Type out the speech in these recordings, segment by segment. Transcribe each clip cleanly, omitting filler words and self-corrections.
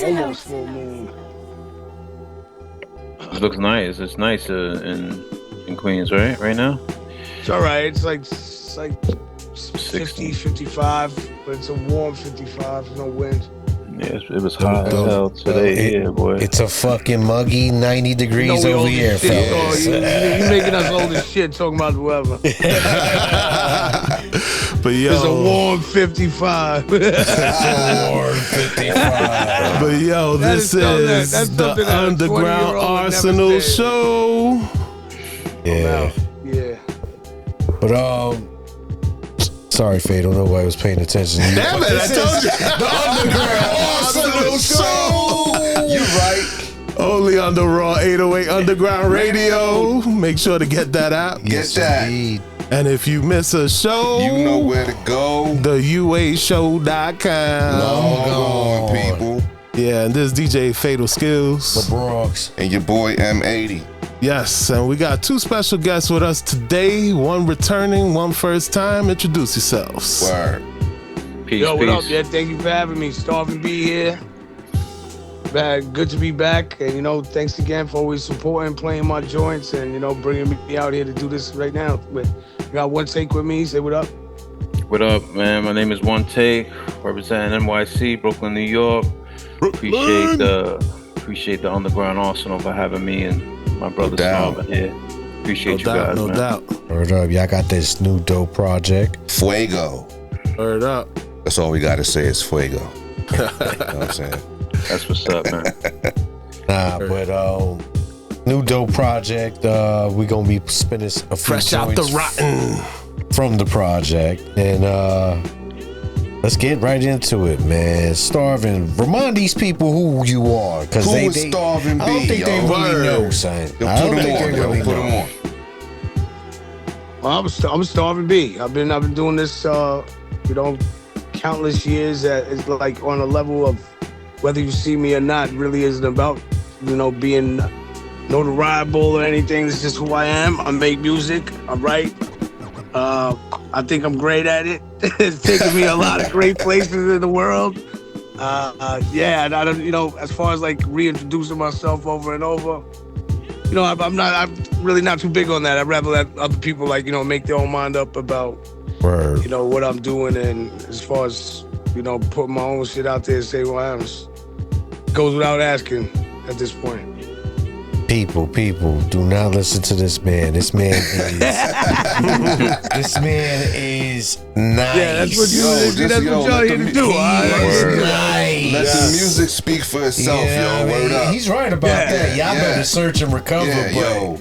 almost full moon. It looks nice. It's nice in Queens, right? Right now. It's all right. It's like 50, 55, but it's a warm 55. No wind. Yeah, it was hot as hell today. Boy. It's a fucking muggy 90 degrees over here, fellas. You making us old as shit talking about the weather. But yo, it's a warm 55. It's a warm 55. But yo, this is the Underground Arsenal show. Yeah. Yeah. But sorry, Fatal. Nobody was paying attention. Damn it! I told you. The Underground Arsenal show. You're right. Only on the Raw 808 Underground Radio. Make sure to get that app. Get that. Indeed. And if you miss a show, You know where to go. theuashow.com. Log on, people. Yeah, and this DJ Fatal Skills. Lebronx. And your boy M80. Yes, and we got two special guests with us today. One returning, one first time. Introduce yourselves. Word. Peace, Yo, what peace. up? Yeah, thank you for having me. Starvin B here. Good to be back. And, thanks again for always supporting, playing my joints, and, bringing me out here to do this right now. But I got One-Take with me. Say what up. What up, man? My name is One-Take, representing NYC, Brooklyn, New York. Appreciate the Underground Arsenal for having me and my brother Starvin here. Appreciate you guys, no man. doubt. Word up. Y'all got this new dope project. Fuego. Word up. That's all we got to say is fuego. You know what I'm saying? That's what's up, man. But new dope project. We gonna be spinning a few Fresh out the joints rotten. from the project, and let's get right into it, man. Starvin, remind these people who you are, because Who they is Starvin B, I don't think they yo? really know, son. Yo, I don't put think him they on, really yo. Put know. him on. Well, I'm Starvin B. I've been doing this, countless years. It's like on a level of whether you see me or not. Really isn't about being notoriable or anything. It's just who I am. I make music. I write. I think I'm great at it. It's taken me a lot of great places in the world. Yeah, and I don't, as far as like reintroducing myself over and over, I'm really not too big on that. I'd rather let other people make their own mind up about, Word. what I'm doing. And as far as, putting my own shit out there and say who I am, goes without asking at this point. People, do not listen to this man. This man is nice. Yeah, that's what y'all here to do. Nice. Let the music speak for itself, yo. Word up. He's right about that. Y'all better search and recover, Yeah, yo.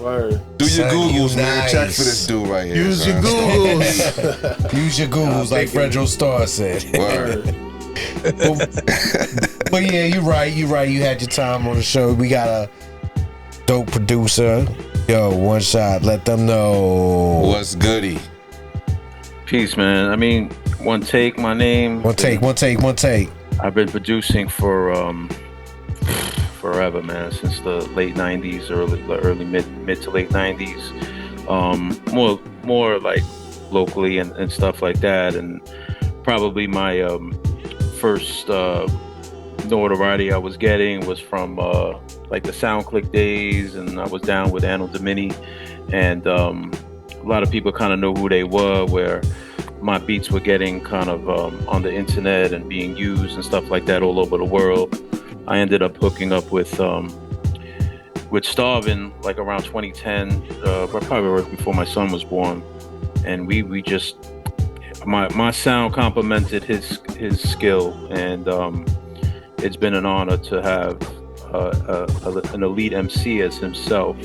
Do your Son, Googles, you man. nice. Check for this dude right here. Use your son. Googles. Use your Googles, like Fredro Starr said. Word. But yeah, you're right. You had your time on the show. We got a dope producer. Yo, one shot. Let them know. What's goody? Peace, man. I mean, One-Take, my name. One take. I've been producing for forever, man, since the late '90s, early mid to late '90s. More like locally and stuff like that. And probably my first notoriety I was getting was from like the SoundClick days, and I was down with Anno Domini, and a lot of people kind of know who they were, where my beats were getting kind of on the internet and being used and stuff like that all over the world. I ended up hooking up with Starvin like around 2010, probably right before my son was born, and we just my sound complemented his skill, and it's been an honor to have an elite MC as himself,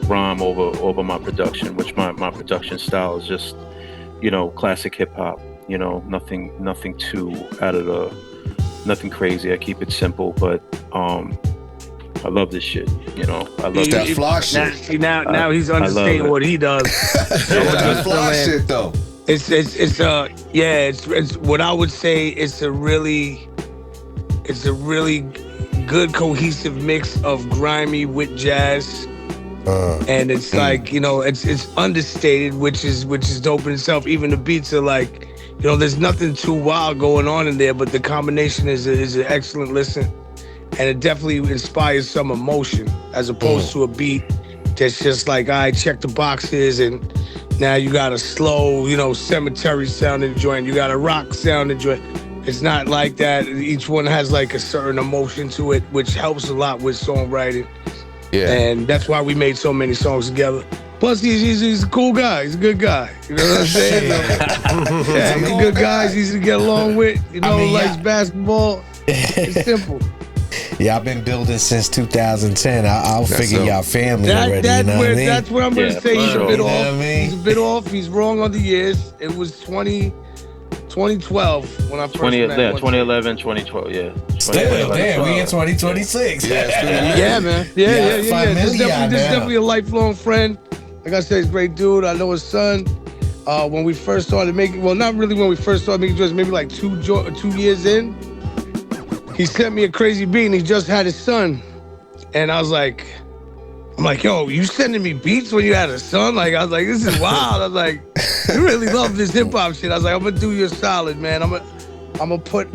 rhyme over my production, which my production style is just, classic hip hop, nothing too nothing crazy. I keep it simple, but I love this shit, I love that fly shit. Now he's understanding what he does. That fly shit though. It's what I would say. It's a really good cohesive mix of grimy with jazz, and it's like it's understated, which is dope in itself. Even the beats are like there's nothing too wild going on in there, but the combination is an excellent listen, and it definitely inspires some emotion as opposed to a beat that's just like, all right, check the boxes, and now you got a slow, cemetery sounding joint, you got a rock sounding joint. It's not like that. Each one has like a certain emotion to it, which helps a lot with songwriting. Yeah. And that's why we made so many songs together. Plus, he's a cool guy. He's a good guy. You know what I'm saying? Yeah, he's a good guy. He's easy to get along with. Likes basketball. It's simple. Yeah, I've been building since 2010. I'll figure y'all family already. That's you know what I mean? That's what I'm going to say. He's a bit off. I mean? He's a bit off. He's wrong on the years. It was 2012 when I first met him. 2011, 2012, yeah. Still, damn, we in 2026. Yeah, man. Yeah. This is definitely a lifelong friend. Like I said, he's a great dude. I know his son. When we first started making, well, not really when we first started making joints, maybe like 2 years in, he sent me a crazy beat and he just had his son. And I'm like, yo, you sending me beats when you had a son? Like, I was like, this is wild. I was like, you really love this hip hop shit. I was like, I'm gonna do you a solid, man. I'm gonna put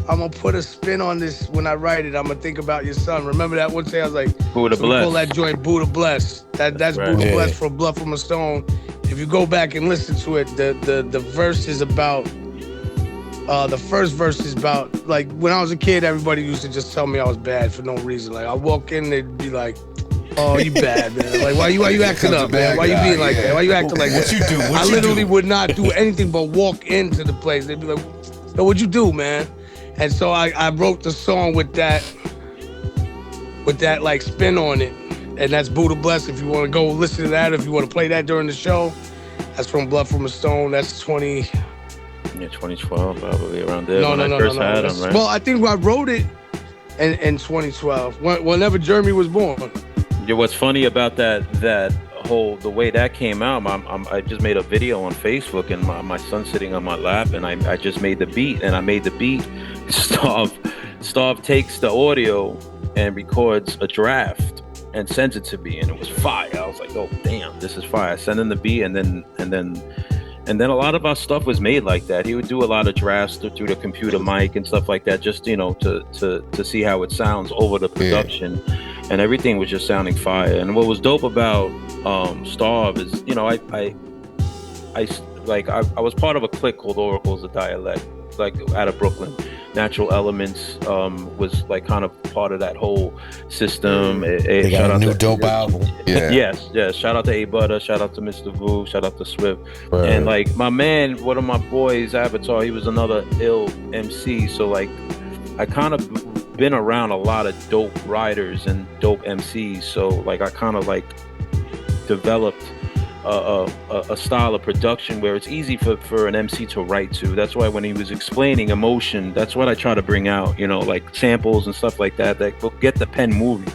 a spin on this when I write it. I'm gonna think about your son. Remember that one day I was like, Buddha Bless. Call that joint Buddha Bless. That's right. Buddha Bless from Blood from a Stone. If you go back and listen to it, the verse is about the first verse is about, like, when I was a kid, everybody used to just tell me I was bad for no reason. Like, I walk in, they'd be like, oh, you bad, man. Like, why you acting up, man? Why you being like that? Why you acting like that? What you do? I literally would not do anything but walk into the place. They'd be like, yo, what'd you do, man? And so I wrote the song with that like spin on it. And that's Buddha Bless. If you want to go listen to that, if you want to play that during the show, that's from Blood from a Stone. That's 2012, probably around there. No. Had him, right? Well, I think I wrote it in 2012, whenever Jeremy was born. Yeah, what's funny about that whole, the way that came out, I just made a video on Facebook, and my son's sitting on my lap, and I just made the beat, and I made the beat. Starv takes the audio and records a draft and sends it to me, and it was fire. I was like, oh damn, this is fire. I sent him the beat, and then a lot of our stuff was made like that. He would do a lot of drafts through the computer mic and stuff like that, just to see how it sounds over the production, and everything was just sounding fire. And what was dope about Starv is, I was part of a clique called Oracles of Dialect, like out of Brooklyn. Natural Elements was like kind of part of that whole system. They got a new dope album. Yeah. Yes. Shout out to A Butter. Shout out to Mr. Vu. Shout out to Swift. Right. And like my man, one of my boys, Avatar, he was another ill MC. So like I kind of been around a lot of dope writers and dope MCs. So like I kind of like developed a style of production where it's easy for an MC to write to. That's why when he was explaining emotion, that's what I try to bring out, like samples and stuff like that will get the pen moving,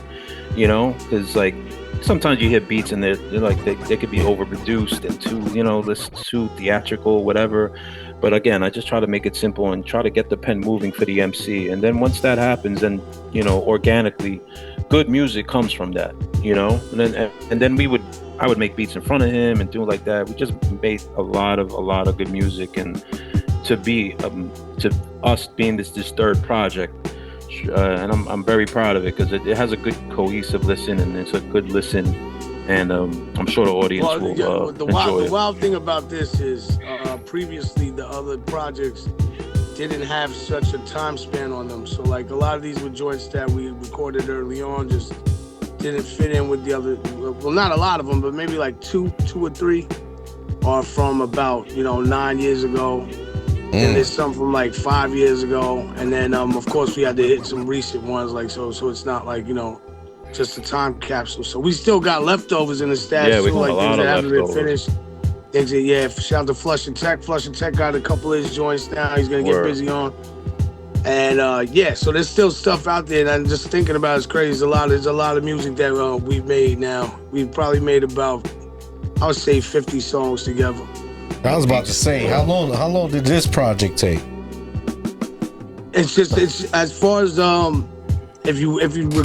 because like sometimes you hear beats and they're like they could be overproduced and too theatrical, whatever. But again, I just try to make it simple and try to get the pen moving for the MC. And then once that happens, then organically, good music comes from that, and then I would make beats in front of him and do like that. We just made a lot of good music, and to us being this third project, and I'm very proud of it because it has a good cohesive listen, and it's a good listen, and I'm sure the audience will enjoy it. The wild thing about this is previously the other projects didn't have such a time span on them. So like a lot of these were joints that we recorded early on, just didn't fit in with the other. Well, not a lot of them, but maybe like two or three are from about 9 years ago, and there's some from like 5 years ago, and then of course we had to hit some recent ones, like so it's not like just a time capsule. So we still got leftovers in the stash. Yeah, we got like a lot things that of haven't been leftovers. finished. Things that, shout out to Flush and Tech. Flush and Tech got a couple of his joints now. He's gonna get busy on. And so there's still stuff out there, and I'm just thinking about it's crazy. There's a lot of music that we've made now. We've probably made about, I would say, 50 songs together. I was about to say, how long did this project take? It's as far as if you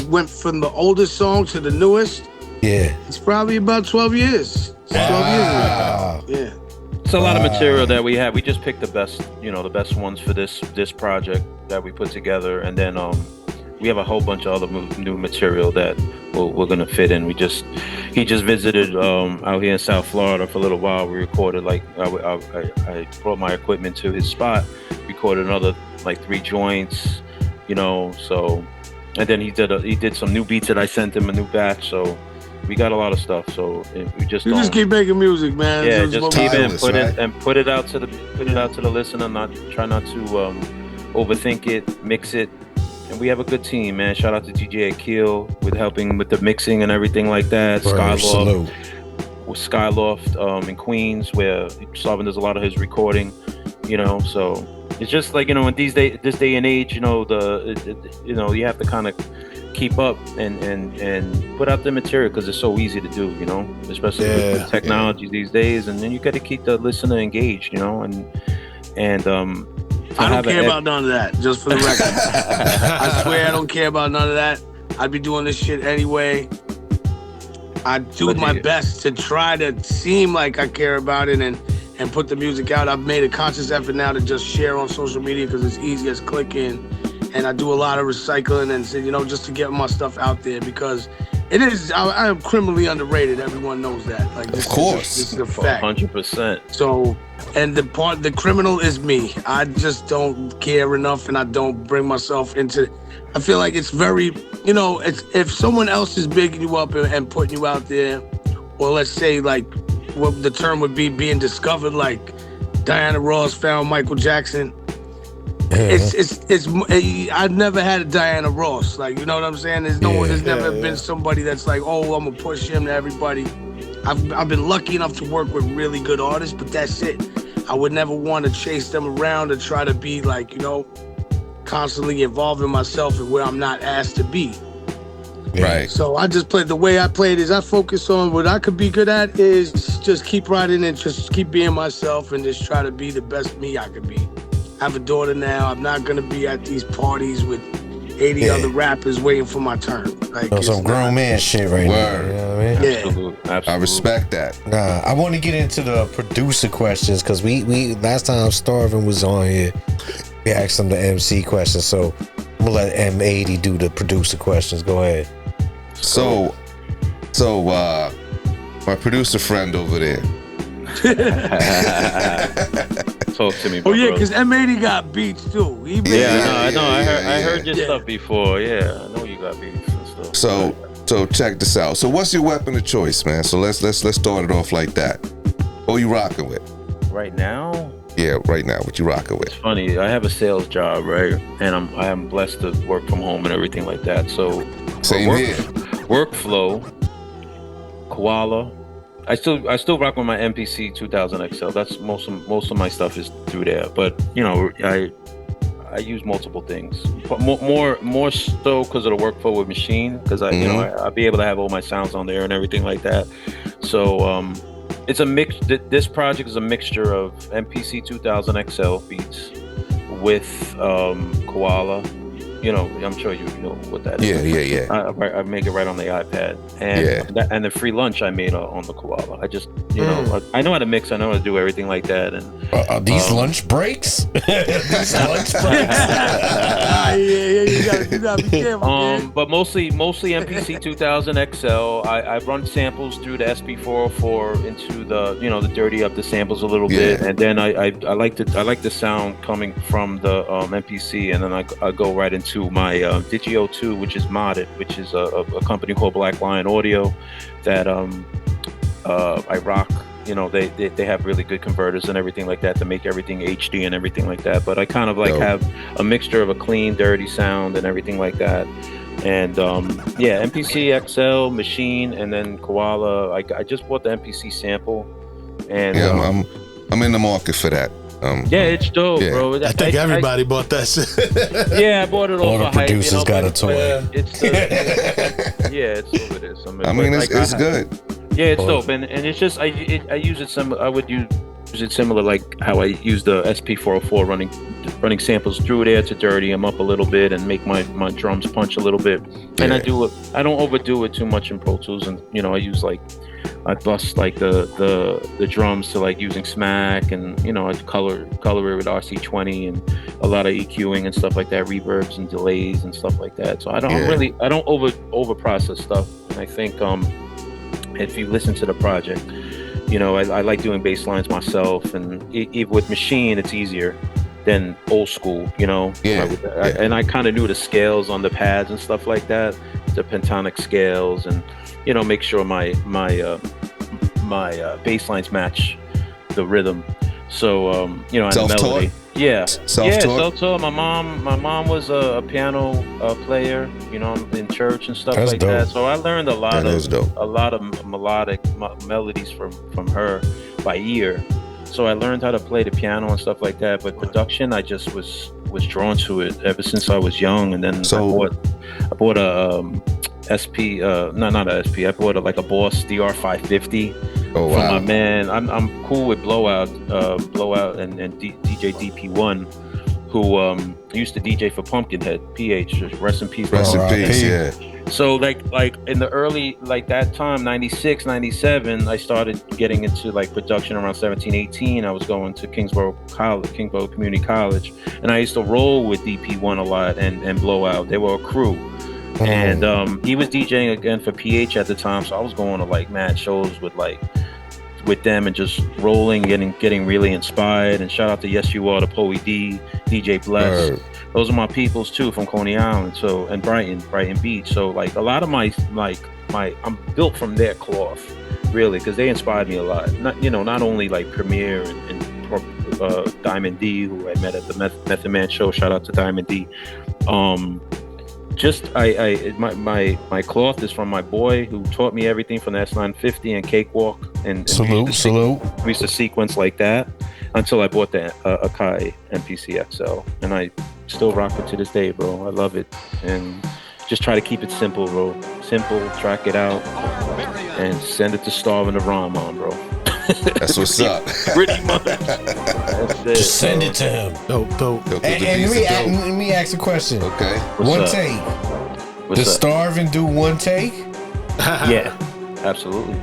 went from the oldest song to the newest, yeah, it's probably about 12 years. It's 12 years. Yeah. It's a lot of material that we have. We just picked the best, the best ones for this project that we put together, and then we have a whole bunch of other new material that we're gonna fit in. He just visited out here in South Florida for a little while. We recorded I brought my equipment to his spot, recorded another like 3 joints, So, and then he did some new beats that I sent him, a new batch. So we got a lot of stuff. So we just keep making music, man. Yeah, just keep it and put it out to the listener. Try not to overthink it, mix it. And we have a good team, man. Shout out to DJ Akil with helping with the mixing and everything like that. Skyloft in Queens, where Starvin does a lot of his recording. So it's just like in this day and age, you have to kind of keep up and put out the material because it's so easy to do, especially with technology these days. And then you got to keep the listener engaged, I don't care about none of that, just for the record. I swear I don't care about none of that. I'd be doing this shit anyway. I do my best to try to seem like I care about it and put the music out. I've made a conscious effort now to just share on social media because it's easy as clicking. And I do a lot of recycling and, just to get my stuff out there because it is, I am criminally underrated. Everyone knows that. Like, of course. This is a fact. 100%. So, and the criminal is me. I just don't care enough and I don't bring myself into, I feel like it's very, it's, if someone else is bigging you up and putting you out there, or let's say like what the term would be being discovered, like Diana Ross found Michael Jackson. I've never had a Diana Ross, like, you know what I'm saying? There's never been somebody that's like, oh, I'm gonna push him to everybody. I've been lucky enough to work with really good artists, but that's it. I would never want to chase them around and try to be like, constantly involving myself in where I'm not asked to be. Right. So I just play, the way I play it is I focus on what I could be good at is just keep writing and just keep being myself and just try to be the best me I could be. I have a daughter now. I'm not going to be at these parties with 80 other rappers waiting for my turn. Like, some grown man shit right now. You know what I mean? Yeah. Absolutely. I respect that. I want to get into the producer questions because we last time Starvin was on here, we asked him the MC questions. So I'm going to let M80 do the producer questions. Go ahead. So my producer friend over there. Talk to me, Oh yeah, because M80 got beats too. I know. I heard your stuff before. Yeah, I know you got beats and stuff. So check this out. So what's your weapon of choice, man? So let's start it off like that. What you rocking with? Right now? Yeah, right now. What you rocking with? It's funny. I have a sales job, right? And I am blessed to work from home and everything like that. So same here. Workflow, Koala. I still rock with my MPC 2000 XL. That's most of my stuff is through there. But I use multiple things. More so because of the workflow with Machine. Because I'll be able to have all my sounds on there and everything like that. So it's a mix. This project is a mixture of MPC 2000 XL beats with Koala. I'm sure you know what that is. Yeah. I make it right on the iPad, and the free lunch I made on the Koala. I just, I know how to mix. I know how to do everything like that. And are these lunch breaks? These lunch breaks. You gotta be careful. Man. But mostly MPC 2000 XL. I run samples through the SP404 into the dirty up the samples a little bit, and then I like the sound coming from the MPC, and then I go right into my Digio 2, which is modded, which is a company called Black Lion Audio that I rock. They have really good converters and everything like that to make everything HD and everything like that. But I kind of have a mixture of a clean, dirty sound and everything like that. And MPC XL, Machine, and then Koala. I just bought the MPC sample, and I'm in the market for that. It's dope, bro. I think everybody bought that shit. Yeah, I bought it all off the of hype. producers got a toy. It's it's what it is. It's good. Yeah, it's dope, and it's just I use it I would use it similar like how I use the SP404 running samples through there to dirty them up a little bit and make my drums punch a little bit. And I don't overdo it too much in Pro Tools, and I use like I bust like the drums to like using Smack, and I'd color it with RC20 and a lot of EQing and stuff like that, reverbs and delays and stuff like that. So I don't over process stuff. And I think if you listen to the project, I like doing bass lines myself, and even with Machine it's easier than old school, and I kind of knew the scales on the pads and stuff like that, the pentonic scales, and make sure my bass lines match the rhythm. So and the melody. Self-taught. My mom was a piano player, in church and stuff like that. So I learned a lot of melodic melodies from her by ear. So I learned how to play the piano and stuff like that. But production, I just was drawn to it ever since I was young. And then I bought a SP, not a SP. I bought like a Boss DR550 from my man. I'm cool with Blowout and DJ DP1, who used to DJ for Pumpkinhead, PH. Just rest in peace. Rest in peace. Yeah. So like in the early, like that time, 96, 97, I started getting into like production around 17, 18. I was going to Kingsborough Community College, and I used to roll with DP1 a lot and Blowout. They were a crew. And he was DJing again for PH at the time, so I was going to like mad shows with them and just rolling, getting really inspired. And shout out to Yes You Are, the Poe D, DJ Bless. Those are my peoples too from Coney Island, and Brighton Beach. So like a lot of my I'm built from their cloth, really, because they inspired me a lot. Not only like Premier and Diamond D, who I met at the Method Man show. Shout out to Diamond D. My cloth is from my boy who taught me everything from the S950 and Cakewalk, and salute. We used to sequence like that until I bought the Akai MPC XL, and I still rock it to this day, bro. I love it, and just try to keep it simple, bro. Simple, track it out, and send it to Starvin the ROM on, bro. That's what's up. Pretty much. That's it, just send it to him. Dope. And let me ask a question. Okay. One take. Does Starvin do one take? Yeah, absolutely.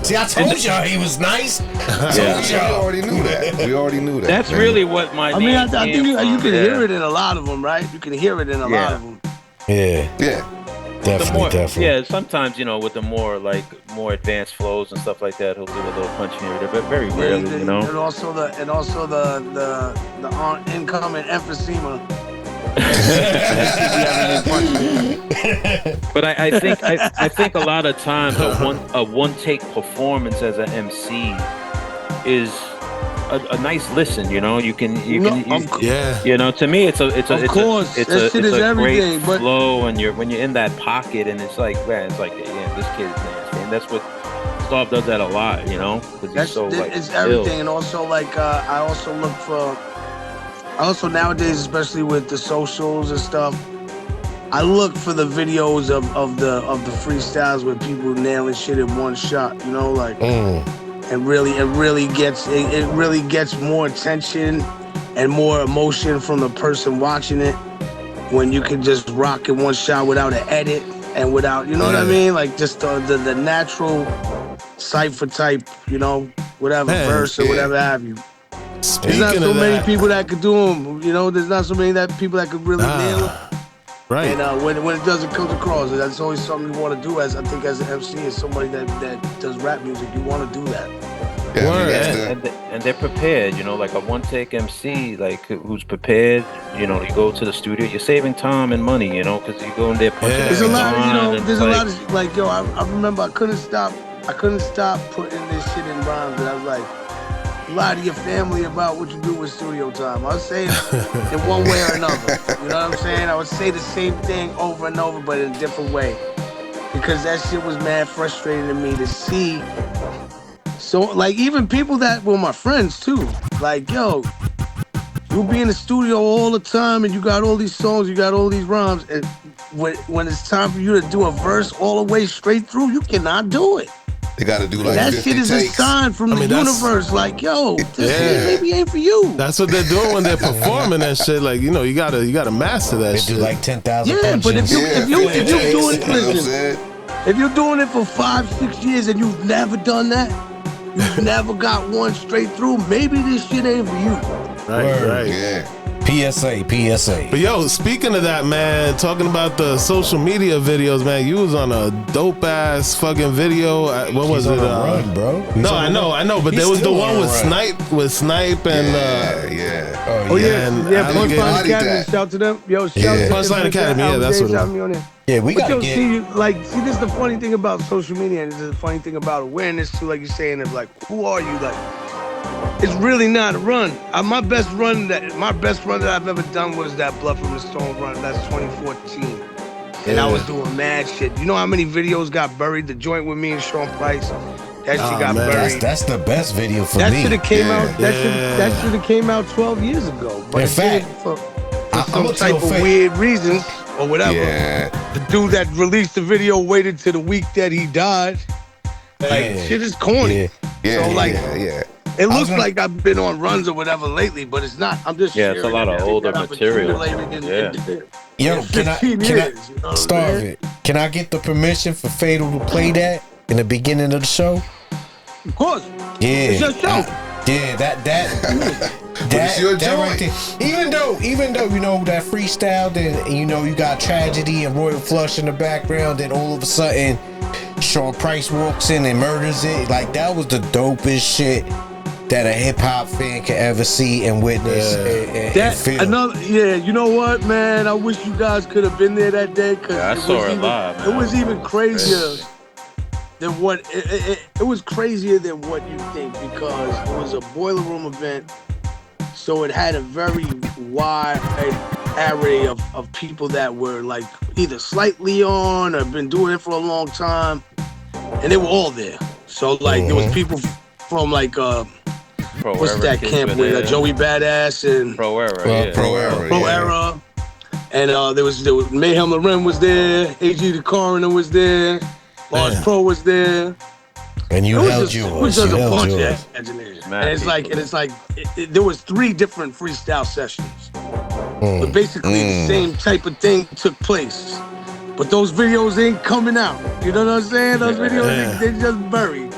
See, I told y'all he was nice. We already knew that. That's really what my name I think you can hear it in a lot of them, right? You can hear it in a lot of them. Yeah. Definitely. Yeah, sometimes, with the more advanced flows and stuff like that, he'll do a little punch here or there, but very rarely, And also the incoming emphysema. But I think a lot of times a one take performance as an MC is a nice listen, you can to me it's a great flow, and when you're in that pocket, and it's like, man, it's like, this kid is nasty, and that's what Starv does that a lot, because he's so like it's everything. And also like I also nowadays, especially with the socials and stuff, I look for the videos of the freestyles where people nailing shit in one shot, It really gets more attention and more emotion from the person watching it when you can just rock in one shot without an edit and without, what I mean? Like just the natural cipher type, whatever verse or whatever have you. There's not so many people that could do them, There's not so many people that could really nail it. Right. And when it doesn't come across, that's always something you want to do. As an MC, as somebody that does rap music, you want to do that. And they're prepared, like a one take MC, like who's prepared. You go to the studio, you're saving time and money, because you go in there punching. There's a lot of, there's a lot of I remember I couldn't stop putting this shit in rhymes, and I was like, lie to your family about what you do with studio time. I would say it in one way or another. You know what I'm saying? I would say the same thing over and over, but in a different way. Because that shit was mad frustrating to me to see. So, like, even people that were my friends, too. Like, yo, you be in the studio all the time, and you got all these songs, you got all these rhymes, and when it's time for you to do a verse all the way straight through, you cannot do it. They got to do like that 50 shit is takes. a sign from the universe. Like, yo, this shit maybe ain't for you. That's what they're doing when they're performing that shit. Like, you gotta master that shit. They do like 10,000 but if you doing, listen, If you're doing it for 5-6 years and you've never done that, you've never got one straight through, maybe this shit ain't for you. Right. Yeah. PSA. But yo, speaking of that, man, talking about the social media videos, man, you was on a dope ass fucking video. What was He's it? on a run, bro. He's No, on I a know, but He's there was the still one on a with run. Snipe and Yeah. Oh yeah, and Punchline Alligator. Academy. that. Shout to them. Yo, shout Yeah. to them. Punchline Academy, yeah, that's what it Shouted is. me on there. Yeah, we But gotta yo, get. see, this is the funny thing about social media, and this is the funny thing about awareness too. Like you're saying, of like, who are you? Like, it's really not a run. My best run that I've ever done was that Blood from the Stone run. That's 2014, and I was doing mad shit. You know how many videos got buried? The joint with me and Sean Price. That shit got man. buried. That's the best video for That me. should have came Yeah. out. That should have came out 12 years ago. But In it fact, didn't for I'm some gonna type tell of Faith. weird reasons or whatever. Yeah. The dude that released the video waited till the week that he died. Like Yeah. shit is corny. Yeah. So, like, yeah. It I was looks gonna- like I've been on runs or whatever lately, but it's not. I'm just Yeah, it's a sharing lot of everything older that I've material. accumulated in Yo, can I 15 years, you know what I'm Starve saying? it? Can I get the permission for Fatal to play that in the beginning of the show? Of course. Yeah. It's your show. it's your that joint. there. Even though you know that freestyle, then you know you got Tragedy and Royal Flush in the background, then all of a sudden Sean Price walks in and murders it. Like that was the dopest shit that a hip hop fan could ever see and witness and feel. You know what, man? I wish you guys could have been there that day because Yeah, I saw it live, man. It was even crazier than what it was crazier than what you think because it was a boiler room event, so it had a very wide array of people that were like either slightly on or been doing it for a long time, and they were all there. So like there was people from like what's that camp with Joey Badass and Pro Era, Pro Era. And there was Mayhem Loren was there, AG the Coroner was there, Large Pro was there. And you held yours. It was just You a held bunch yours. of engineers. And it's like there was 3 different freestyle sessions. But basically the same type of thing took place. But those videos ain't coming out. You know what I'm saying? Those videos, they just buried.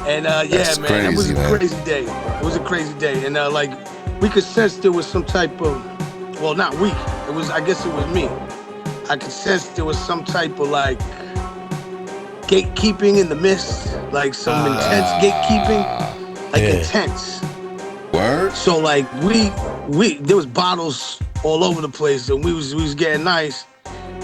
And That's man, it was crazy, a man. crazy day. It was a crazy day. And like we could sense there was some type of, well, not we. I guess it was me. I could sense there was some type of like gatekeeping in the mist, like some intense gatekeeping, like intense. Word? So like we there was bottles all over the place, and we was getting nice,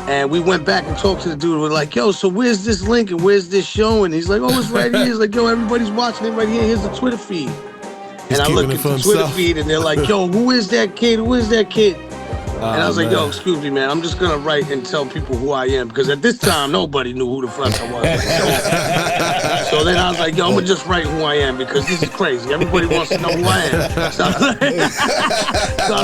and we went back and talked to the dude. We're like, yo, so where's this link and where's this show? And he's like, oh, it's right here. He's like, yo, everybody's watching it right here. Here's the Twitter feed. And I look keeping it at for the Twitter himself. feed, and they're like, yo, who is that kid? Who is that kid? And I was like, man. yo, excuse me, man. I'm just going to write and tell people who I am. Because at this time, nobody knew who the fuck I was. So then I was like, yo, I'm going to just write who I am because this is crazy. Everybody wants to know who I am. So I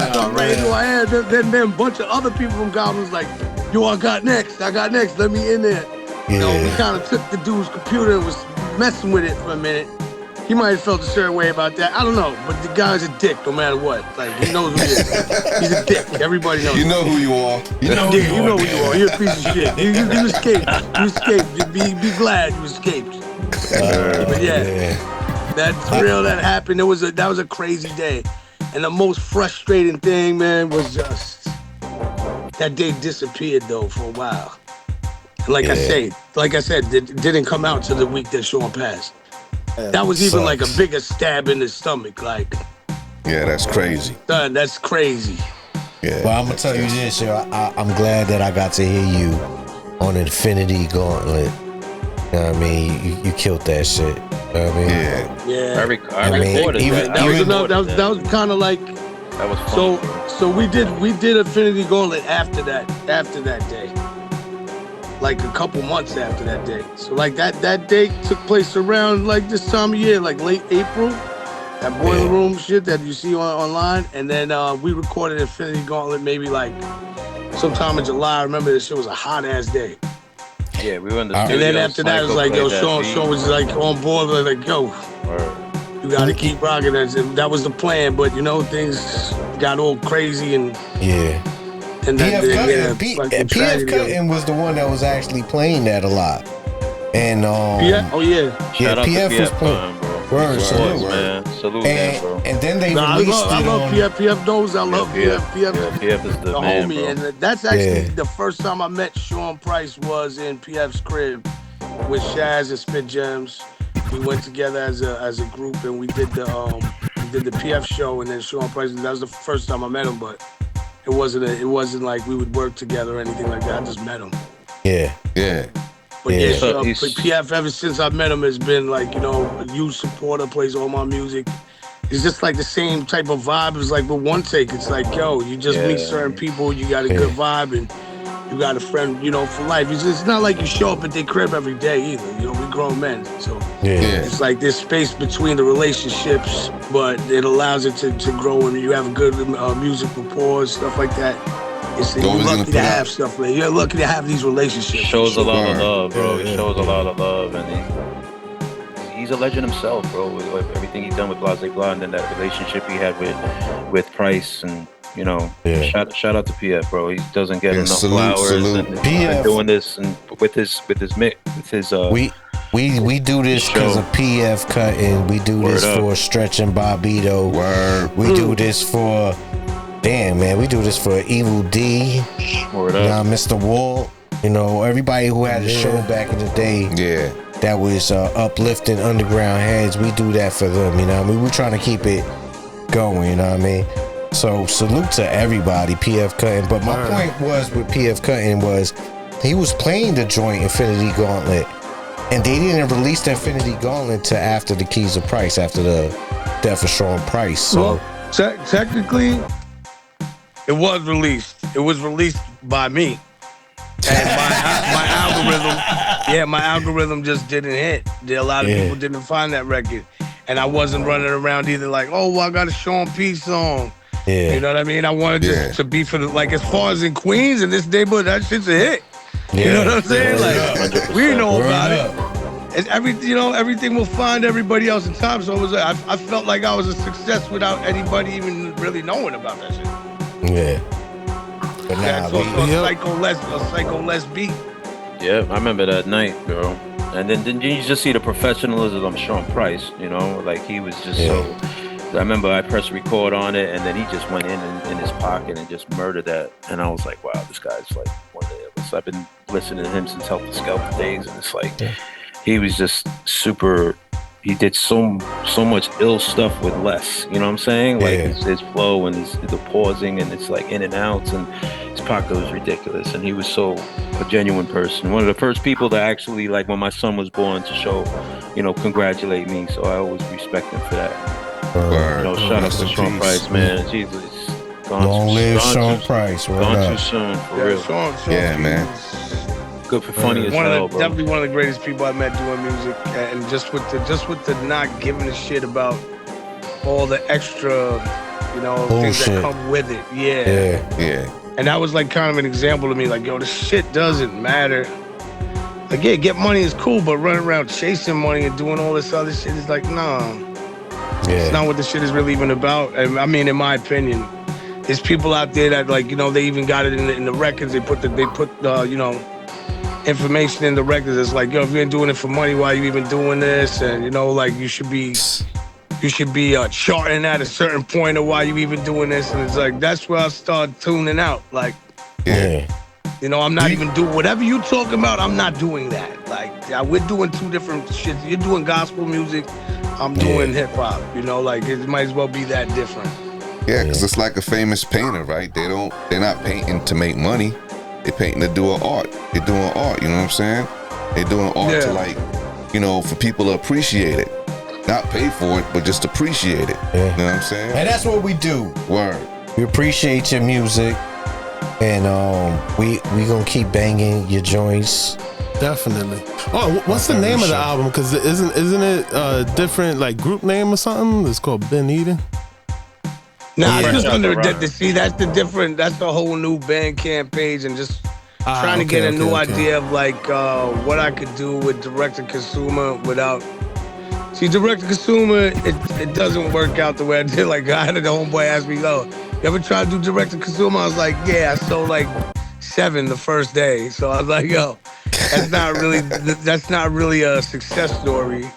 started writing who I am. Then a bunch of other people from God was like, yo, I got next. Let me in there. You know, we kind of took the dude's computer and was messing with it for a minute. He might have felt a certain way about that. I don't know, but the guy's a dick no matter what. Like, he knows who he is. He's a dick. Everybody knows. You know who you are. You know who you are. You're a piece of shit. You escaped. You escaped. Be glad you escaped. But that's real. That happened. That was a crazy day. And the most frustrating thing, man, was just that day disappeared though for a while. And like I said, it didn't come out till the week that Sean passed. That was even like a bigger stab in the stomach. Like, Yeah, that's crazy. son, that's crazy. Yeah. Well, I'm gonna tell you this, yo. I'm glad that I got to hear you on Infinity Gauntlet. You know what I mean? You killed that shit. You know what I mean? Yeah. Yeah. I mean, recorded even- that. That was kind of like. That was fun. So we did Infinity Gauntlet after that day. Like a couple months after that day. So like that day took place around like this time of year, like late April. That boiler room shit that you see online. And then we recorded Infinity Gauntlet maybe like sometime in July. I remember this shit was a hot ass day. Yeah, we were in the studio. And then after that it was like, yo, Sean was like on board, like, yo, you gotta keep rocking that. And that was the plan, but you know, things got all crazy and Yeah. and PF that Cutting was the one that was actually playing that a lot. And Yeah. Oh yeah. Shout out PF to was PF playing. Khan, bro. Word, Salute, salute. man. Salute, man, bro. And then they Nah, released I it love on. PF knows I love PF. Yeah, PF is the man, homie, bro. and that's actually Yeah. the first time I met Sean Price was in PF's crib with Shaz and Spit Gems. We went together as a group and we did the PF show, and then Sean Price. That was the first time I met him, but it wasn't like we would work together or anything like that. I just met him. Yeah. Yeah. But Yeah. Sean, He's- PF ever since I met him has been like, a huge supporter, plays all my music. It's just like the same type of vibe as like with One-Take. It's like, yo, you just meet Yeah. certain people, you got a good vibe, and you got a friend, for life. It's not like you show up at their crib every day either. We grown men. So Yeah. it's like there's space between the relationships, but it allows it to grow, and you have a good music rapport, stuff like that. You're Always gonna lucky put to out. have stuff like you're lucky to have these relationships. Shows a lot of Word. love, bro. Yeah, He shows a lot of love, and he's a legend himself, bro. With everything he's done with Blase Blah, and then that relationship he had with Price, and shout out to PF, bro. He doesn't get Yeah, enough salute, flowers, salute. and PF. doing this and with his We do this because Show. of PF Cutting. We do Word this up. for Stretch and Bobito. Word. We do this for, damn man, we do this for Evil D. word Now up. Mr. Walt. Everybody who had a show back in the day Yeah. that was uplifting underground heads. We do that for them. We're trying to keep it going. You know what I mean? So salute to everybody, PF Cutting. But my point was with PF Cutting was he was playing the joint Infinity Gauntlet. And they didn't release the Infinity Gauntlet till after the Keys of Price, after the death of Sean Price. So Well, technically, it was released. It was released by me. And my algorithm just didn't hit. A lot of people didn't find that record. And I wasn't running around either like, oh, I got a Sean P song. yeah, You know what I mean? I wanted to be for as far as in Queens and this neighborhood, that shit's a hit. You know what I'm saying? Like, we know about it. And everything will find everybody else in time. So it was, I felt like I was a success without anybody even really knowing about that shit. yeah. But That's nah, also a psycho less beat. Yeah, I remember that night, bro. And then you just see the professionalism of Sean Price, like he was just so. I remember I pressed record on it, and then he just went in his pocket and just murdered that. And I was like, wow, this guy's like one of the illest. I've been listening to him since Help the Skelter days, and it's like he was just super. He did so much ill stuff with less. You know what I'm saying? Like his flow and the pausing, and it's like in and outs, and his pocket was ridiculous. And he was so a genuine person. One of the first people to actually, like when my son was born, to show, congratulate me. So I always respect him for that. Word. Shout out Rest to in Sean peace. Price, man. Jesus. long live Sean Price. Gone too soon, for real. Sean Yeah, man. Good for funny as hell, bro. Definitely one of the greatest people I met doing music, and just with the not giving a shit about all the extra, things that come with it. Yeah. And that was like kind of an example to me, like, yo, this shit doesn't matter. Like, yeah, get money is cool, but running around chasing money and doing all this other shit is like, nah. It's not what the shit is really even about. I mean, in my opinion, there's people out there that they even got it in the records. They put information in the records. It's like, yo, if you ain't doing it for money, why are you even doing this? And you should be charting at a certain point of why you even doing this. And it's like, that's where I start tuning out. Like, I'm not even doing whatever you talking about. I'm not doing that. Like, we're doing two different shit. You're doing gospel music. I'm doing hip hop. It might as well be that different. Yeah, because it's like a famous painter, right? They're not painting to make money. They're painting to do an art. They're doing art, you know what I'm saying? They're doing art to for people to appreciate it. Not pay for it, but just appreciate it. You know what I'm saying? And that's what we do. Word. We appreciate your music, and we gonna keep banging your joints. Definitely. Oh, what's the name of the album? Because isn't it a different group name or something? It's called Ben Eden. Nah, I just wanted to see that's the whole new Bandcamp page, and just trying to get a new idea of what I could do with direct to consumer without. See, direct to consumer, it doesn't work out the way I did. Like, I had a homeboy ask me, "Yo, you ever try to do direct to consumer?" I was like, "Yeah, I sold 7 the first day." So I was like, "Yo, that's not really a success story,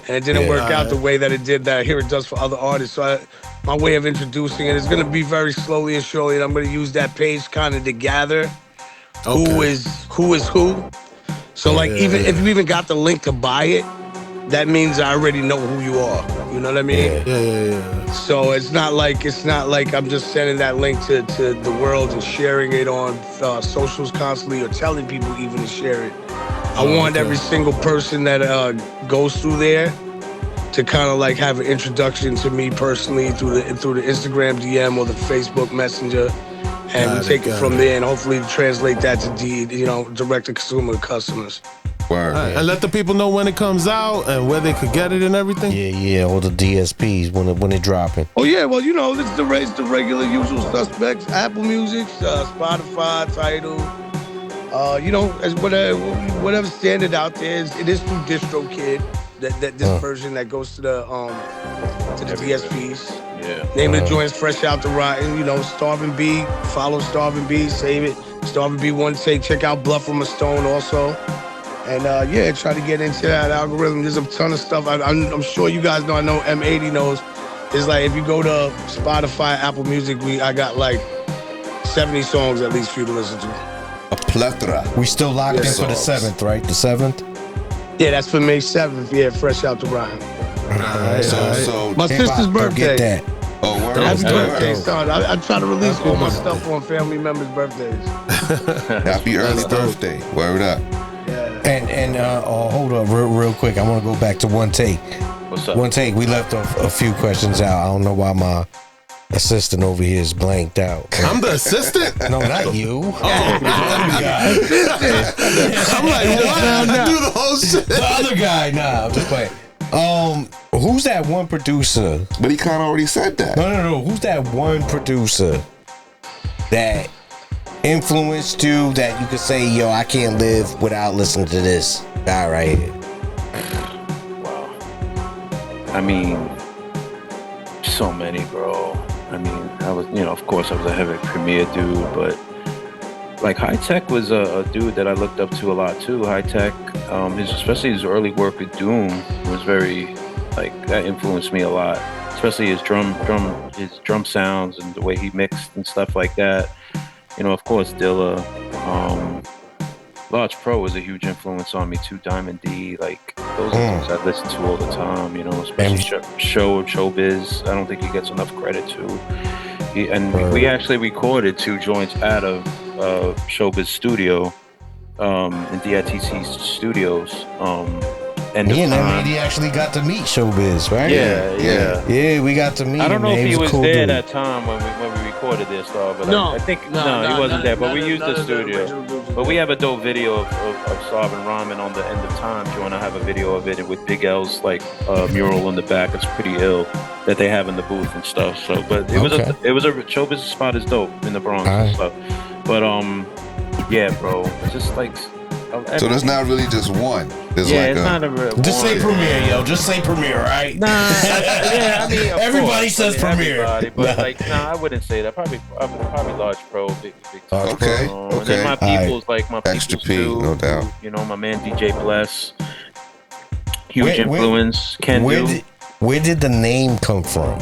and it didn't work out the way that it did that I hear it does for other artists. So my way of introducing it is going to be very slowly and surely, and I'm going to use that page kind of to gather who is who. So like even if you even got the link to buy it, that means I already know who you are. You know what I mean? Yeah. So it's not like I'm just sending that link to the world and sharing it on socials constantly or telling people even to share it. I want every single person that goes through there to kind of like have an introduction to me personally through the Instagram DM or the Facebook Messenger, and we take it from there and hopefully translate that to direct to consumer customers. Word. Right. And let the people know when it comes out and where they could get it and everything. Yeah, all the DSPs when it dropping. Oh yeah, well it's the regular usual suspects: Apple Music, Spotify, Tidal. As whatever standard out there is, it is through DistroKid. That this version that goes to the DSPs. Yeah. Name of the joint is Fresh Out the Rotten. Starvin B. Follow Starvin B. Save it. Starvin B One-Take. Check out Bluff from a Stone also. And try to get into that algorithm. There's a ton of stuff. I'm sure you guys know. I know M80 knows. It's like if you go to Spotify, Apple Music, I got like 70 songs at least for you to listen to. A plethora. We still locked in for the 7th, right? The 7th? Yeah, that's for May 7th. Yeah, Fresh Out the Rotten. So my sister's birthday. Get that. Oh, word. Happy birthday, son. I try to release all my stuff on family members' birthdays. Happy early birthday. Word up. And hold up real quick. I want to go back to One-Take. What's up? One-Take, we left a few questions out. I don't know why my assistant over here is blanked out. I'm the assistant? No, not you. I'm like, what? I do the whole shit. The other guy, nah, I'm just playing. Who's that one producer? But he kind of already said that. No. Who's that one producer that influenced you that you could say, yo, I can't live without listening to this guy right here? Wow. I mean, so many, bro. I mean, I was, of course I was a heavy Premier dude, but like High Tech was a dude that I looked up to a lot too. High Tech, especially his early work with Doom was very, that influenced me a lot. Especially his drum sounds and the way he mixed and stuff like that. Of course, Dilla. Large Pro was a huge influence on me too. Diamond D, those are things I listen to all the time. Especially Showbiz. I don't think he gets enough credit too. We actually recorded 2 joints out of Showbiz studio in DITC studios. And me and M80 actually got to meet Showbiz, right? Yeah, we got to meet him. I don't know if he was cool there dude. that time when we recorded this stuff, but No. I think he wasn't there. But we used the studio. But we have a dope video of Starvin Ramen on the End of Time joint. I have a video of it with Big L's mural in the back. It's pretty ill that they have in the booth and stuff. So, but it was a Showbiz spot is dope in the Bronx and stuff. But yeah, bro, it's just so there's not really just one. There's it's not a real Just one. say Premiere, yo. Just say Premiere, right? Nah, I mean, of everybody course, says Premiere. Everybody, but I wouldn't say that. Probably Large Pro, big. Okay. And then my people's my Extra people's P, too, no doubt. My man DJ Bless, huge influence. Can do. Where did the name come from?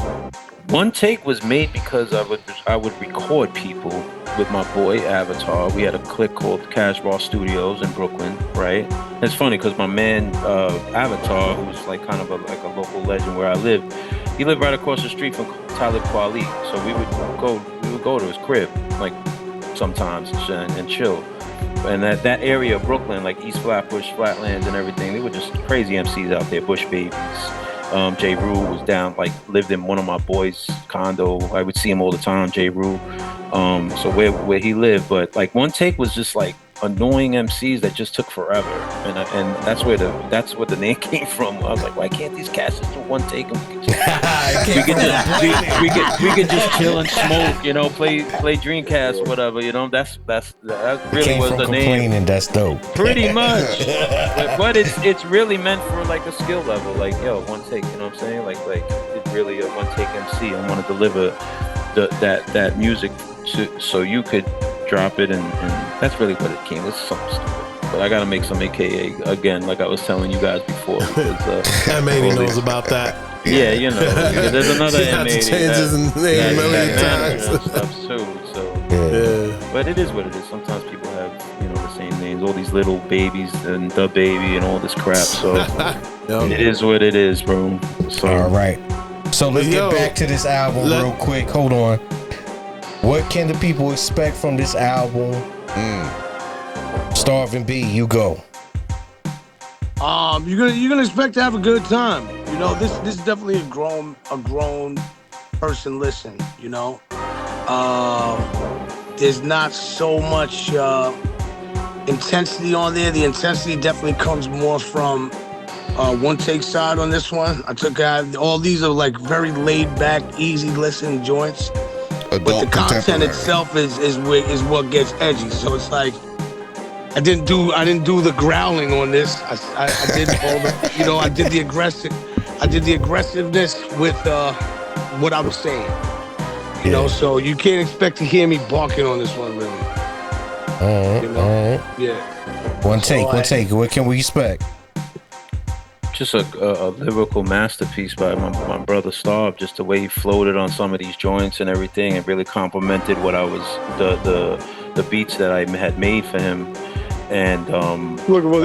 One-Take was made because I would record people with my boy Avatar. We had a clique called Cash Raw Studios in Brooklyn, right? And it's funny because my man Avatar, who's kind of a local legend where I live, he lived right across the street from Talib Kweli. So we would go to his crib sometimes and chill. And that area of Brooklyn, East Flatbush, Flatlands, and everything, they were just crazy MCs out there, Bush Babies. J. Rue was down, lived in one of my boys' condo. I would see him all the time, J. Rue. So where he lived, but One-Take was just annoying MCs that just took forever, and that's where the name came from. I was like, why can't these cats just do One-Take and we could just chill and smoke, play Dreamcast or whatever, that really was the name. Complaining, that's dope. Pretty much, but it's really meant for a skill level, One-Take, you know what I'm saying? It's really a One-Take MC. I want to deliver that music so you could drop it, and that's really what it came. It's something stupid. but I gotta make some AKA again, like I was telling you guys before. Because, M80 knows about that. yeah, you know, there's another He had to M80 change his name a million manager and times. stuff too. So, Yeah. but it is what it is. Sometimes people have, you know, the same names, all these little babies and the baby and all this crap. So it is what it is, bro. So, all right. So let's Yo, get back to this album real quick. Hold on. What can the people expect from this album? Starvin B, you go. You're gonna expect to have a good time. You know, this is definitely a grown person listen. You know, there's not so much intensity on there. The intensity definitely comes more from One-Take side on this one. I took out all these are like very laid back, easy listen joints. But the content itself is what gets edgy. So it's like I didn't do the growling on this. I did all the, you know, I did the aggressiveness with what I was saying. You know, so you can't expect to hear me barking on this one really. All right. Yeah. One take. What can we expect? just a lyrical masterpiece by my brother Starv. Just the way he floated on some of these joints and everything, and really complimented what I was the beats that I had made for him. And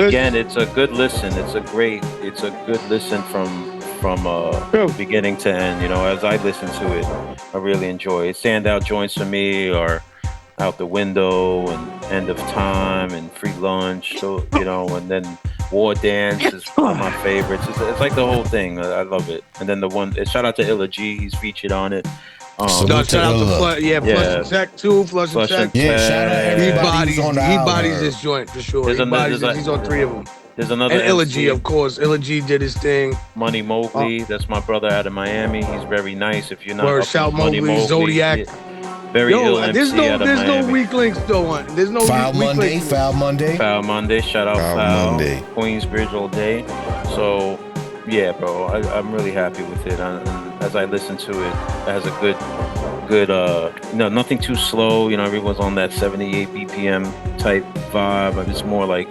again, it's a good listen. It's a good listen from beginning to end. You know, as I listen to it, I really enjoy it. Standout joints for me are Out the Window and End of Time and Free Lunch. So, you know, and then War Dance is one of my favorites. It's like the whole thing. I love it. And then the one, shout out to Illa G. He's featured on it. Shout out to Flush and Tech too. Flush and Tech. Yeah, shout out everybody who's on the album. He bodies this joint for sure. He's on 3 of them. There's another and Illa G, of course. Illa G did his thing. Money Mowgli, that's my brother out of Miami. He's very nice. If you're not shout Mowgli, Zodiac. Very ill MC there's no weak links though. There's no Foul weak Monday, links. Foul Monday. Foul Monday. Shout out Foul Monday. Queensbridge all day. So yeah, bro, I'm really happy with it. And as I listen to it, it has a good nothing too slow. You know, everyone's on that 78 BPM type vibe. It's more like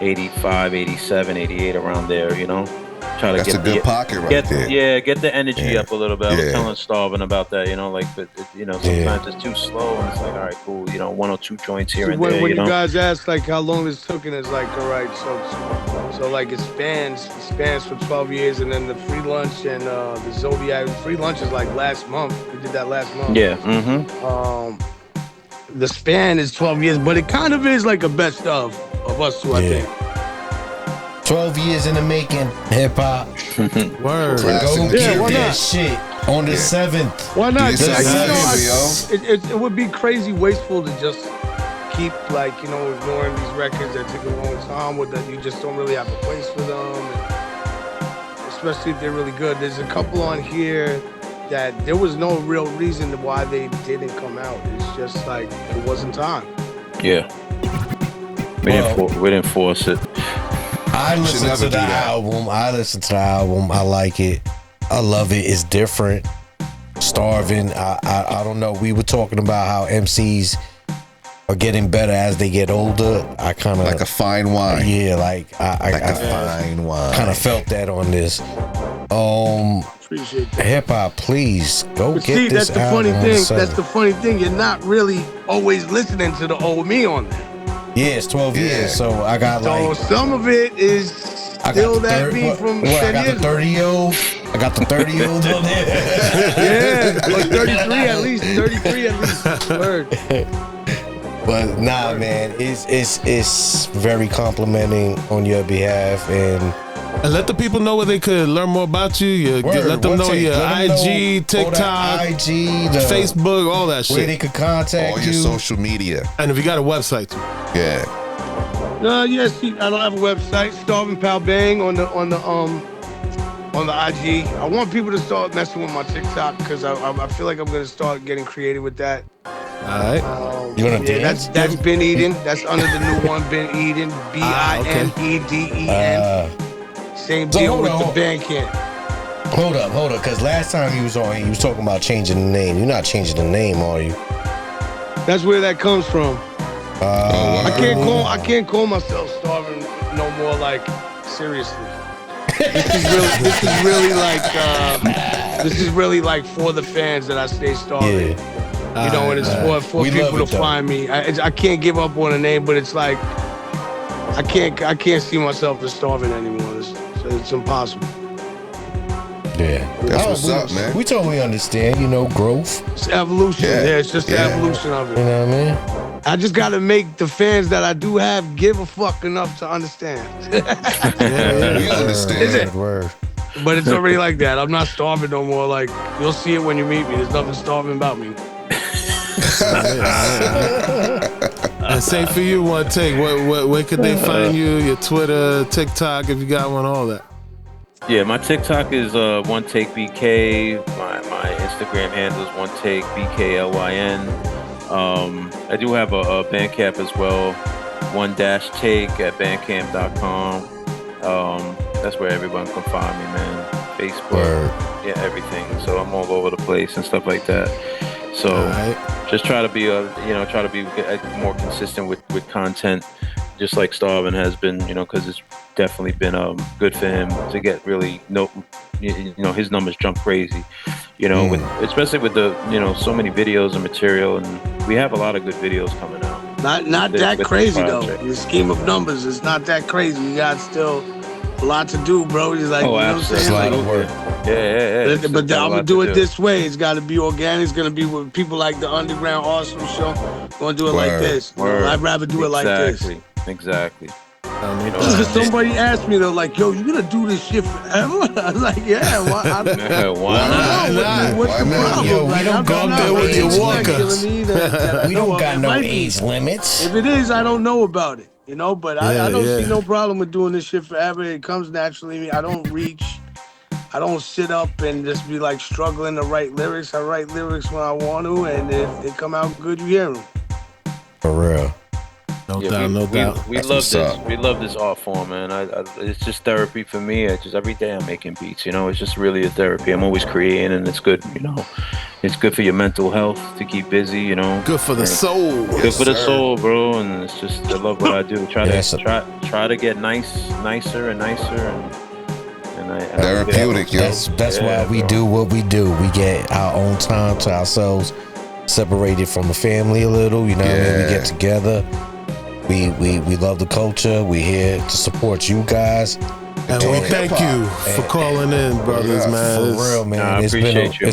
85, 87, 88 around there. You know. Try to That's get a good pocket right there. Yeah, get the energy up a little bit. I was telling Starvin about that, you know, like, but sometimes it's too slow, and it's like, all right, cool, you know, 1 or 2 joints here and there. When you guys ask like how long this took, and it's like, all right, so like it spans for 12 years, and then the Free Lunch and the Zodiac. Free Lunch is like last month. We did that last month. Yeah. The span is 12 years, but it kind of is like a best of us two, I think. 12 years in the making, hip hop. Word. Go get that shit on the 7th. Why not? It It would be crazy wasteful to just keep ignoring these records that took a long time, with that you just don't really have a place for them, and especially if they're really good. There's a couple on here that there was no real reason why they didn't come out. It's just like it wasn't time. Yeah. We didn't force it. I listen to the album. I like it. I love it. It's different. Starvin. I don't know. We were talking about how MCs are getting better as they get older. I kind of like a fine wine. Yeah, like a fine wine. Kind of felt that on this. Appreciate that. Hip hop, please go get this that's the album. That's the funny thing. You're not really always listening to the old me on there. Yeah, it's 12 years, so I got some of it is still that beat from 10 years. I got the 30-year-old. I got the 30-year-old on there. Yeah, like 33 at least. Word. But nah, man, it's very complimenting on your behalf, and let the people know where they could learn more about you. Let them know your IG, TikTok, Facebook, all that shit. Where they could contact all your social media. And if you got a website too. Yeah. Yes, I don't have a website. Starvin Pal Bang on the IG. I want people to start messing with my TikTok because I feel like I'm gonna start getting creative with that. All right. You wanna dance? That's Ben Eden. That's under the new one, Ben Eden. BINEDEN. Same deal with the Bandcamp. Hold up, because last time he was on, he was talking about changing the name. You're not changing the name, are you? That's where that comes from. I can't call myself Starvin. like seriously. This is really like for the fans that I stay starving. Yeah. You know, and it's for We people love to it, find me. I can't give up on a name, but it's like I can't see myself as starving anymore. It's impossible. Yeah. That's what's up, man. We totally understand, you know, growth. It's evolution. Yeah, it's just the evolution of it. You know what I mean? I just gotta make the fans that I do have give a fuck enough to understand. We understand. Is it? Word. But it's already like that. I'm not starving no more. Like, you'll see it when you meet me. There's nothing starving about me. And say for you, One-Take, where could they find you? Your Twitter, TikTok, if you got one, all that. Yeah, my TikTok is One-Take BK. My Instagram handle is One-Take BKLYN. I do have a Bandcamp as well, One-Take at bandcamp.com. That's where everyone can find me, man. Facebook, yeah, everything. So I'm all over the place and stuff like that. So just try to be more consistent with content, just like Starvin has been, you know, because it's definitely been good for him to get really his numbers jump crazy, you know, especially with the so many videos and material, and we have a lot of good videos coming out. Not that crazy though. In the scheme of numbers, it's not that crazy. You got still a lot to do, bro. It's like, you know what I'm saying? It's a lot of work. Yeah. But I'm gonna do it this way. It's got to be organic. It's gonna be with people like the Underground Arsenal Show. Gonna do it like this. I'd rather do it like this. Exactly. Somebody asked me though, like, "Yo, you gonna do this shit forever?" I was like, "Yeah, why not? What's the problem? Yo, we don't go there with your walkers. We don't got no age limits. If it is, I don't know about it, you know. But I don't see no problem with doing this shit forever. It comes naturally. I don't reach. I don't sit up and just be like struggling to write lyrics. I write lyrics when I want to, and if they come out good, you hear them. For real. No doubt. We love this. We love this art form, man. It's just therapy for me. It's just every day I'm making beats. You know, it's just really a therapy. I'm always creating, and it's good. You know, it's good for your mental health to keep busy. You know, good for the soul. Good for the soul, bro. And it's just I love what I do. Try to get nicer and therapeutic. That's why we do what we do. We get our own time to ourselves, separated from the family a little. You know what I mean? We get together. We love the culture. We're here to support you guys. And we thank you for calling in, brothers, man. For real, man. It's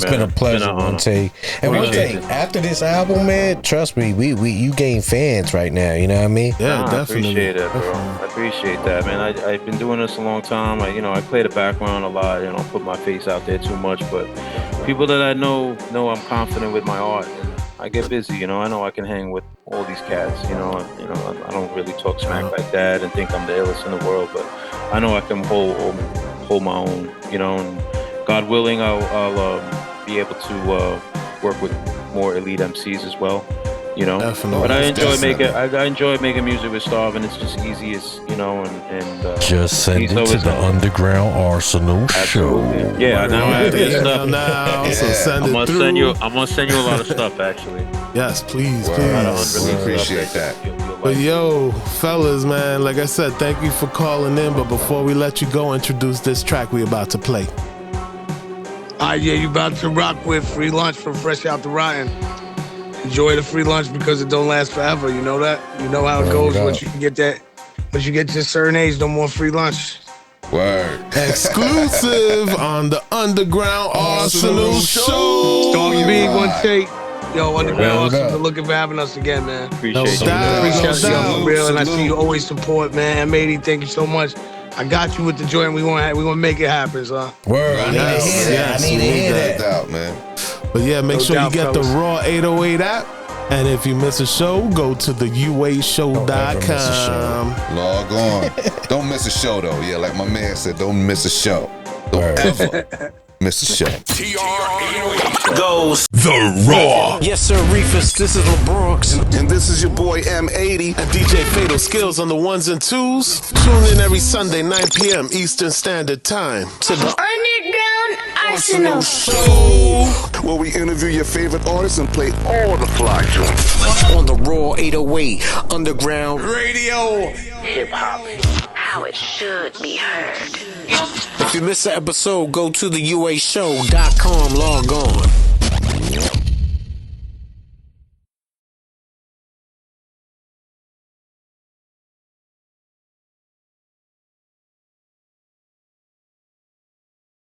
been a pleasure, One-Take. And One-Take, after this album, man, trust me, you gain fans right now. You know what I mean? Yeah, definitely. I appreciate it, bro. I appreciate that, man. I've been doing this a long time. I play the background a lot. I don't put my face out there too much, but people that I know I'm confident with my art. I get busy, you know. I know I can hang with all these cats, you know. I don't really talk smack like that and think I'm the illest in the world, but I know I can hold my own, you know. And God willing, I'll be able to work with more elite MCs as well, you know. Definitely. But I enjoy making music with Starvin. It's just easy, and just send it to the Underground Arsenal Show. Yeah, now I have this stuff. So send it through. I'm gonna send you a lot of stuff, actually. Yes, please. We appreciate that. But yo, fellas, man, like I said, thank you for calling in. But before we let you go, introduce this track we about to play. You about to rock with Free Lunch from Fresh Out the Rotten. Enjoy the free lunch because it don't last forever. You know that? You know how it goes. Once you get to a certain age, no more free lunch. Word. Exclusive on the Underground Arsenal Show. Starvin B and One-Take. Yo, Underground Arsenal, looking for having us again, man. Appreciate you. Appreciate you for real, and I see you always support, man. Matey, thank you so much. I got you with the joint. We gonna make it happen, son. Word. I need to hear that. Out, man. But yeah, make sure you get the Raw 808 app. And if you miss a show, go to the uashow.com. Log on. Don't miss a show, though. Yeah, like my man said, don't miss a show. Don't ever miss a show. Goes The Raw. Yes, sir, Reefus. This is Lebronx. And this is your boy M80. And DJ Fatal Skills on the ones and twos. Tune in every Sunday, 9 p.m. Eastern Standard Time to the Underground Arsenal Show, where we interview your favorite artists and play all the fly joints. On the Raw 808 Underground Radio. Hip Hop. how it should be heard. If you missed the episode, go to the uashow.com, log on.